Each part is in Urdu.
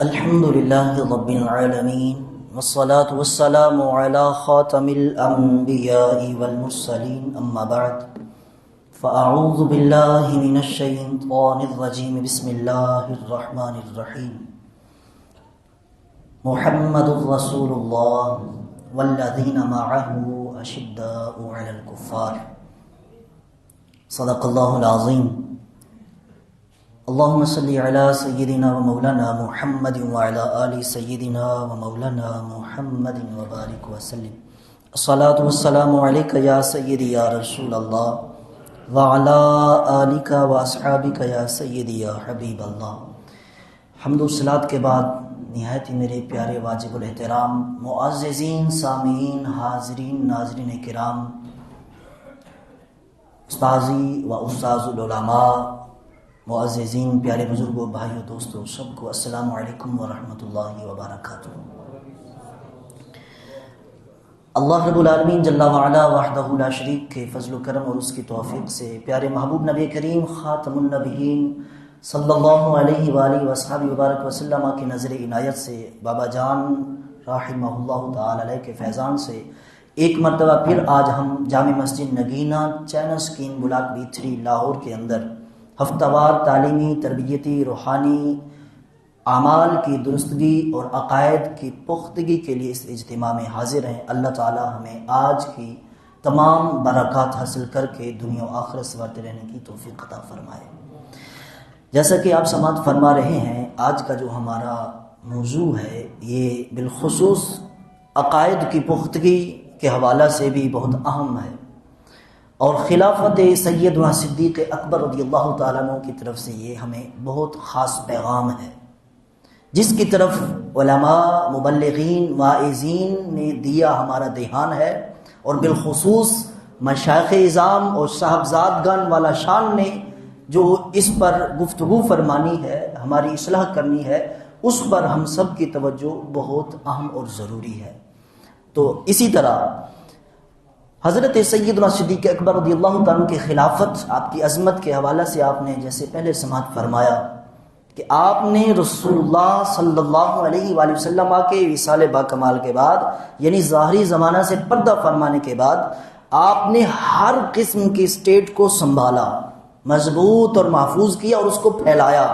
الحمد لله رب العالمين والصلاة والسلام على خاتم الأنبياء والمرسلين أما بعد فأعوذ بالله من الشيطان الرجيم بسم الله الرحمن الرحيم محمد رسول الله والذين معه أشداء على الكفار صدق الله العظيم اللهم صل على سيدنا ومولانا محمد وعلى آل سيدنا ومولانا محمد وبارك وسلم الصلاة والسلام عليك يا سيدي يا رسول الله وعلى آلك وأصحابك يا سيدي يا حبيب الله. حمد و صلات کے بعد نہایت ہی میرے پیارے واجب الاحترام معززین سامعین حاضرین ناظرین کرام استاذی و استاذ العلماء معززین پیارے بزرگوں بھائیوں دوستوں سب کو السلام علیکم ورحمۃ اللہ وبرکاتہ. اللہ رب العالمین جل وعلا وحدہ لا شریک کے فضل و کرم اور اس کی توفیق سے پیارے محبوب نبی کریم خاتم النبیین صلی اللہ علیہ وآلہ وصحبہ وبارک وسلم کی نظر عنایت سے بابا جان رحمہ اللہ تعالی علیہ کے فیضان سے ایک مرتبہ پھر آج ہم Jamia Masjid Nagina channel scheme block B3 Lahore کے اندر ہفتہ وار تعلیمی تربیتی روحانی اعمال کی درستگی اور عقائد کی پختگی کے لیے اس اجتماع میں حاضر ہیں. اللہ تعالی ہمیں آج کی تمام برکات حاصل کر کے دنیا و آخرت سنوارتے رہنے کی توفیق عطا فرمائے. جیسا کہ آپ سماعت فرما رہے ہیں آج کا جو ہمارا موضوع ہے یہ بالخصوص عقائد کی پختگی کے حوالہ سے بھی بہت اہم ہے اور خلافت سیدنا صدیق اکبر رضی اللہ تعالیٰ عنہ کی طرف سے یہ ہمیں بہت خاص پیغام ہے جس کی طرف علماء مبلغین واعظین نے دیا ہمارا دھیان ہے اور بالخصوص مشائخ اعظام اور صاحبزادگان والا شان نے جو اس پر گفتگو فرمانی ہے ہماری اصلاح کرنی ہے اس پر ہم سب کی توجہ بہت اہم اور ضروری ہے. تو اسی طرح حضرت سیدنا صدیق اکبر رضی اللہ تعالیٰ کی خلافت آپ کی عظمت کے حوالہ سے آپ نے جیسے پہلے سماعت فرمایا کہ آپ نے رسول اللہ صلی اللہ علیہ وآلہ وسلم کے وصال با کمال کے بعد یعنی ظاہری زمانہ سے پردہ فرمانے کے بعد آپ نے ہر قسم کی اسٹیٹ کو سنبھالا مضبوط اور محفوظ کیا اور اس کو پھیلایا.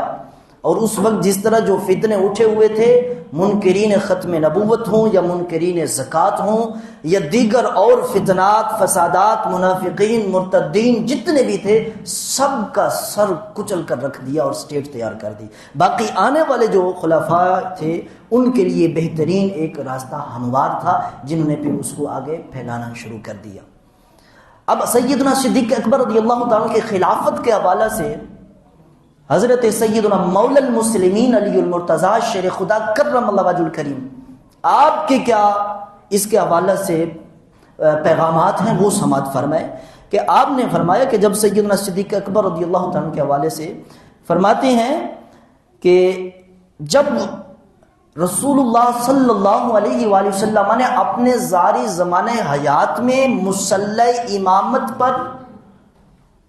اور اس وقت جس طرح جو فتنے اٹھے ہوئے تھے منکرین ختم نبوت ہوں یا منکرین زکوٰۃ ہوں یا دیگر اور فتنات فسادات منافقین مرتدین جتنے بھی تھے سب کا سر کچل کر رکھ دیا اور اسٹیٹ تیار کر دی. باقی آنے والے جو خلفاء تھے ان کے لیے بہترین ایک راستہ ہموار تھا جنہوں نے پھر اس کو آگے پھیلانا شروع کر دیا. اب سیدنا صدیق اکبر رضی اللہ تعالیٰ کی خلافت کے حوالہ سے حضرت سیدنا مولا المسلمین علی المرتضیٰ شیر خدا کرم اللہ وجہ الکریم آپ کے کیا اس کے حوالہ سے پیغامات ہیں وہ سماعت فرمائے کہ آپ نے فرمایا کہ جب سیدنا صدیق اکبر رضی اللہ تعالیٰ کے حوالے سے فرماتے ہیں کہ جب رسول اللہ صلی اللہ علیہ وآلہ وسلم نے اپنے ظاہری زمانہ حیات میں مصلی امامت پر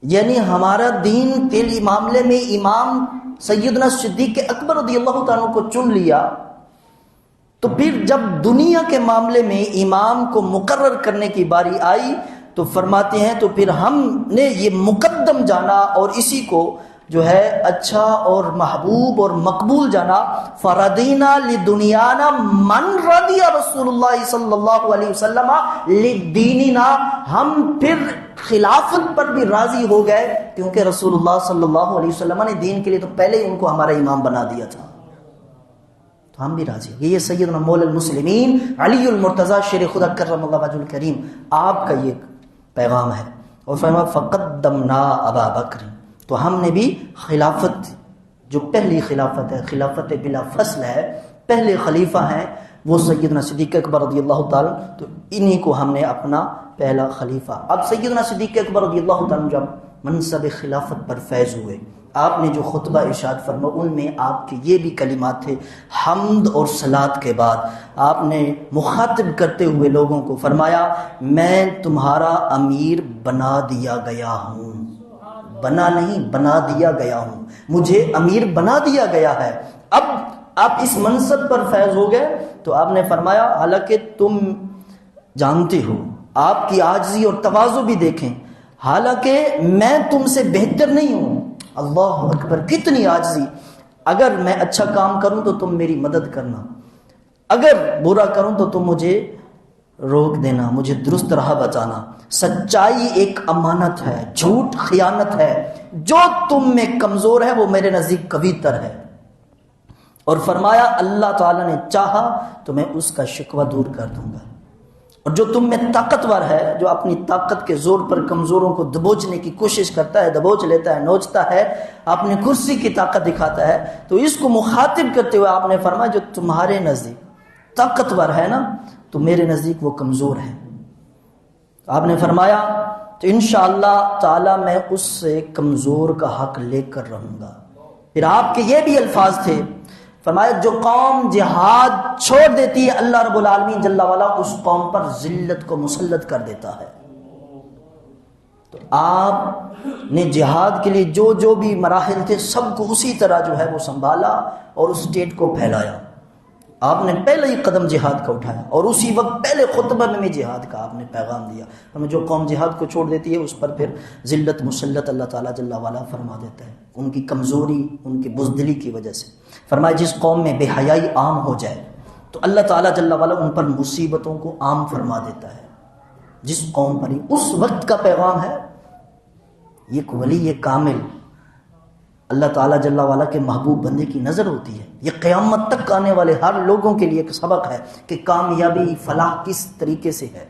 یعنی ہمارا دین کے معاملے میں امام سیدنا صدیق اکبر رضی اللہ تعالیٰ کو چن لیا تو پھر جب دنیا کے معاملے میں امام کو مقرر کرنے کی باری آئی تو فرماتے ہیں تو پھر ہم نے یہ مقدم جانا اور اسی کو جو ہے اچھا اور محبوب اور مقبول جانا. فردینا لدنیانا من رضی رسول اللہ صلی اللہ علیہ وسلم لدیننا ہم پھر خلافت پر بھی راضی ہو گئے کیونکہ رسول اللہ صلی اللہ علیہ وسلم نے دین کے لیے تو پہلے ہی ان کو ہمارا امام بنا دیا تھا تو ہم بھی راضی ہو گئے. یہ سیدنا مولا المسلمین علی المرتضیٰ شیر خدا کرم اللہ وجہ الکریم آپ کا یہ پیغام ہے. اور فرمایا فقدمنا ابا بکر تو ہم نے بھی خلافت جو پہلی خلافت ہے خلافت بلا فصل ہے پہلے خلیفہ ہیں وہ سیدنا صدیق اکبر رضی اللہ تعالیٰ تو انہی کو ہم نے اپنا پہلا خلیفہ. اب سیدنا صدیق اکبر رضی اللہ تعالیٰ جب منصب خلافت پر فیض ہوئے آپ نے جو خطبہ ارشاد فرمایا ان میں آپ کے یہ بھی کلمات تھے حمد اور صلات کے بعد آپ نے مخاطب کرتے ہوئے لوگوں کو فرمایا میں تمہارا امیر بنا دیا گیا ہوں بنا نہیں بنا دیا گیا ہوں مجھے امیر بنا دیا گیا ہے. اب آپ اس منصب پر فیض ہو گئے تو آپ نے فرمایا حالانکہ تم جانتے ہو، آپ کی عاجزی اور تواضع بھی دیکھیں، حالانکہ میں تم سے بہتر نہیں ہوں. اللہ اکبر، کتنی عاجزی. اگر میں اچھا کام کروں تو تم میری مدد کرنا، اگر برا کروں تو تم مجھے روک دینا، مجھے درست راہ بتانا. سچائی ایک امانت ہے، جھوٹ خیانت ہے. جو تم میں کمزور ہے وہ میرے نزدیک قوی تر ہے. اور فرمایا اللہ تعالیٰ نے چاہا تو میں اس کا شکوہ دور کر دوں گا. اور جو تم میں طاقتور ہے، جو اپنی طاقت کے زور پر کمزوروں کو دبوچنے کی کوشش کرتا ہے، دبوچ لیتا ہے، نوچتا ہے، اپنی کرسی کی طاقت دکھاتا ہے، تو اس کو مخاطب کرتے ہوئے آپ نے فرمایا جو تمہارے نزدیک طاقتور ہے نا تو میرے نزدیک وہ کمزور ہے. آپ نے فرمایا تو انشاءاللہ تعالی میں اس سے کمزور کا حق لے کر رہوں گا. پھر آپ کے یہ بھی الفاظ تھے، فرمایا جو قوم جہاد چھوڑ دیتی ہے اللہ رب العالمین جل وعلا اس قوم پر ذلت کو مسلط کر دیتا ہے. تو آپ نے جہاد کے لیے جو بھی مراحل تھے سب کو اسی طرح جو ہے وہ سنبھالا اور اس اسٹیٹ کو پھیلایا. آپ نے پہلے ہی قدم جہاد کا اٹھایا اور اسی وقت پہلے خطبہ میں جہاد کا آپ نے پیغام دیا. ہمیں جو قوم جہاد کو چھوڑ دیتی ہے اس پر پھر ذلت مسلط اللہ تعالیٰ جل وعلا فرما دیتا ہے، ان کی کمزوری، ان کی بزدلی کی وجہ سے. فرمایا جس قوم میں بے حیائی عام ہو جائے تو اللہ تعالیٰ جل وعلا ان پر مصیبتوں کو عام فرما دیتا ہے. جس قوم پر ہی اس وقت کا پیغام ہے. یہ ولی کامل اللہ تعالیٰ جل وعلا کے محبوب بندے کی نظر ہوتی ہے. یہ قیامت تک آنے والے ہر لوگوں کے لیے ایک سبق ہے کہ کامیابی فلاح کس طریقے سے ہے.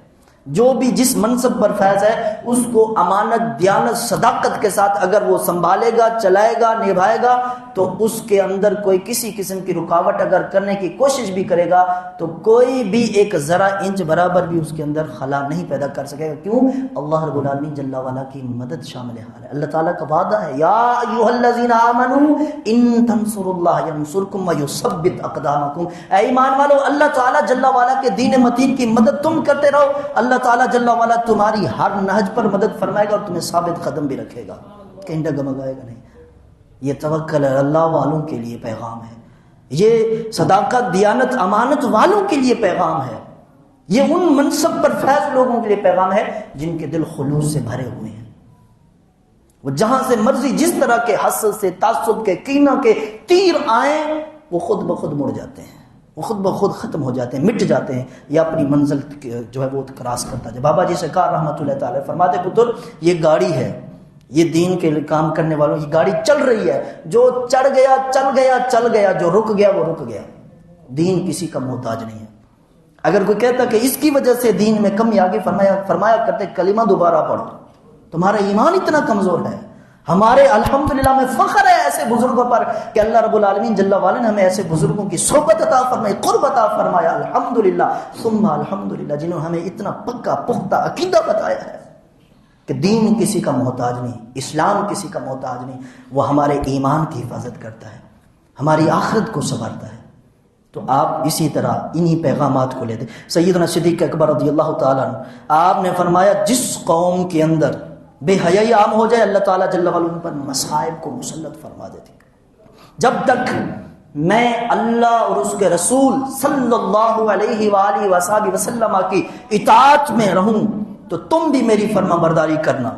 جو بھی جس منصب پر فیض ہے اس کو امانت، دیانت، صداقت کے ساتھ اگر وہ سنبھالے گا، چلائے گا، نبھائے گا تو اس کے اندر کوئی کسی قسم کی رکاوٹ اگر کرنے کی کوشش بھی کرے گا تو کوئی بھی ایک ذرا انچ برابر بھی اس کے اندر خلا نہیں پیدا کر سکے گا. کیوں؟ اللہ رب العالمین جل وعلا کی مدد شامل حال ہے. اللہ تعالیٰ کا وعدہ ہے یا ایھا الذین آمنوا ان تنصروا اللہ ینصرکم ویثبت اقدامکم. اے ایمان والو، اللہ تعالیٰ جل وعلا کے دین متین کی مدد تم کرتے رہو، اللہ تعالیٰ جل وعلا تمہاری ہر نہج پر مدد فرمائے گا اور تمہیں ثابت قدم بھی رکھے گا، کہیں ڈگمگائے گا نہیں. یہ توکل اللہ والوں کے لیے پیغام ہے، یہ صداقت، دیانت، امانت والوں کے لیے پیغام ہے، یہ ان منصب پر فیض لوگوں کے لیے پیغام ہے جن کے دل خلوص سے بھرے ہوئے ہیں. وہ جہاں سے مرضی جس طرح کے حسد سے، تعصب کے، کینہ کے تیر آئیں وہ خود بخود مڑ جاتے ہیں، وہ خود بخود ختم ہو جاتے ہیں، مٹ جاتے ہیں، یا اپنی منزل جو ہے وہ کراس کرتا ہے. بابا جی سے کہا رحمۃ اللہ تعالی فرماتے پتر یہ گاڑی ہے، یہ دین کے کام کرنے والوں کی گاڑی چل رہی ہے، جو چڑھ گیا چل گیا چل گیا، جو رک گیا وہ رک گیا. دین کسی کا محتاج نہیں ہے. اگر کوئی کہتا کہ اس کی وجہ سے دین میں کمی آ گئی، فرمایا کرتے کلمہ دوبارہ پڑھو، تمہارا ایمان اتنا کمزور ہے. ہمارے الحمدللہ میں فخر ہے ایسے بزرگوں پر کہ اللہ رب العالمین جل وعلا نے ہمیں ایسے بزرگوں کی صحبت عطا فرمائی، قرب عطا فرمایا. الحمدللہ ثم الحمدللہ، جنہوں نے ہمیں اتنا پکا پختہ عقیدہ بتایا ہے کہ دین کسی کا محتاج نہیں، اسلام کسی کا محتاج نہیں. وہ ہمارے ایمان کی حفاظت کرتا ہے، ہماری آخرت کو سنوارتا ہے. تو آپ اسی طرح انہی پیغامات کو لیتے. سیدنا صدیق اکبر رضی اللہ تعالیٰ عنہ آپ نے فرمایا جس قوم کے اندر بے حیائی عام ہو جائے اللہ تعالیٰ جل وعلا ان پر مصائب کو مسلط فرما دیتے. جب تک میں اللہ اور اس کے رسول صلی اللہ علیہ وآلہ وصحبہ وسلم کی اطاعت میں رہوں تو تم بھی میری فرما برداری کرنا،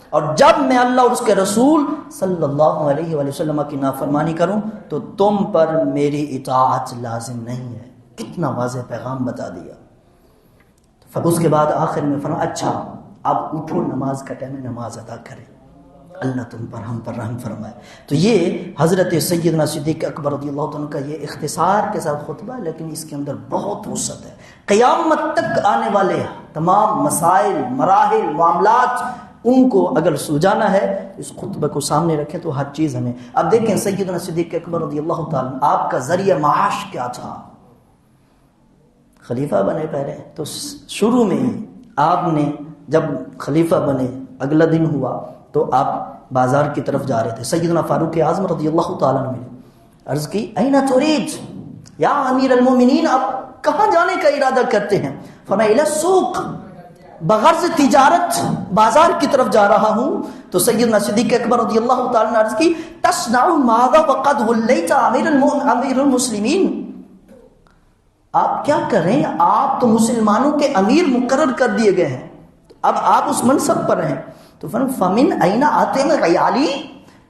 اور جب میں اللہ اور اس کے رسول صلی اللہ علیہ وآلہ وسلم کی نافرمانی کروں تو تم پر میری اطاعت لازم نہیں ہے. کتنا واضح پیغام بتا دیا. پھر اس کے بعد آخر میں فرمایا اچھا اب اٹھو، نماز کا ٹائم ہے، نماز ادا کریں، اللہ تم پر ہم پر رحم فرمائے. تو یہ حضرت سیدنا صدیق اکبر رضی اللہ عنہ کا یہ اختصار کے ساتھ خطبہ ہے، لیکن اس کے اندر بہت وسعت ہے. قیامت تک آنے والے تمام مسائل، مراحل، معاملات ان کو اگر سلجھانا ہے اس خطبہ کو سامنے رکھیں تو ہر چیز ہمیں. اب دیکھیں سیدنا صدیق اکبر رضی اللہ تعالیٰ آپ کا ذریعہ معاش کیا تھا؟ خلیفہ بنے پہلے تو شروع میں ہی آپ نے جب خلیفہ بنے اگلا دن ہوا تو آپ بازار کی طرف جا رہے تھے. سیدنا فاروق اعظم رضی اللہ تعالیٰ عنہ نے عرض کی اینا ترید یا امیر المومنین، آپ کہاں جانے کا ارادہ کرتے ہیں؟ فرمایا الی السوق، بغرض تجارت بازار کی طرف جا رہا ہوں تو سیدنا صدیق اکبر رضی اللہ تعالیٰ نے عرض کی تصنع ماذا وقد ولیت امیر المسلمین، آپ کیا کریں، آپ تو مسلمانوں کے امیر مقرر کر دیے گئے ہیں، اب آپ اس منصب پر ہیں۔ تو فمن این آتم عیالی،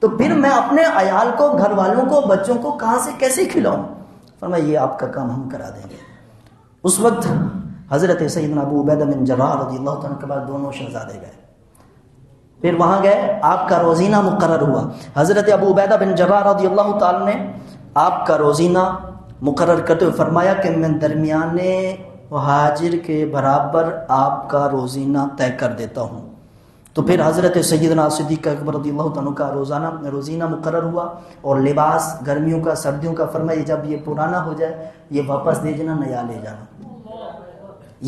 تو پھر میں اپنے عیال کو، گھر والوں کو، بچوں کو کہاں سے کیسے کھلاؤں؟ فرمایا یہ آپ کا کام ہم کرا دیں گے۔ اس وقت حضرت سیدنا ابو عبیدہ بن جراح رضی اللہ تعالیٰ کے بعد دونوں شہزادے گئے، پھر وہاں گئے، آپ کا روزینہ مقرر ہوا۔ حضرت ابو عبیدہ بن جراح رضی اللہ تعالیٰ نے آپ کا روزینہ مقرر کرتے ہوئے فرمایا کہ میں درمیان مہاجر کے برابر آپ کا روزینہ طے کر دیتا ہوں۔ تو پھر حضرت سیدنا صدیق اکبر رضی اللہ تعالیٰ کا روزینہ مقرر ہوا، اور لباس گرمیوں کا، سردیوں کا، فرمایا جب یہ پرانا ہو جائے یہ واپس دے جانا، نیا لے جانا۔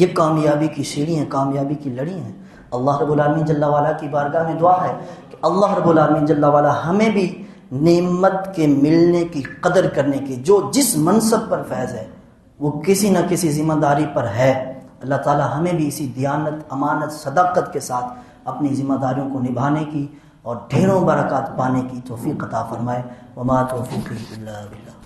یہ کامیابی کی سیڑھی ہیں، کامیابی کی لڑی ہیں۔ اللہ رب العالمین جل وعلا کی بارگاہ میں دعا ہے کہ اللہ رب العالمین جل وعلا ہمیں بھی نعمت کے ملنے کی قدر کرنے کی، جو جس منصب پر فیض ہے وہ کسی نہ کسی ذمہ داری پر ہے، اللہ تعالی ہمیں بھی اسی دیانت، امانت، صداقت کے ساتھ اپنی ذمہ داریوں کو نبھانے کی اور ڈھیروں برکات پانے کی توفیق عطا فرمائے۔ وما توفیقی الا باللہ۔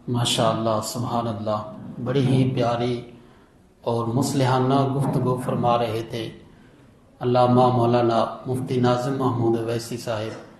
ماشاء اللہ، سبحان اللہ، بڑی ہی پیاری اور مصلحانہ گفتگو فرما رہے تھے علامہ مولانا مفتی ناظم محمود اویسی صاحب۔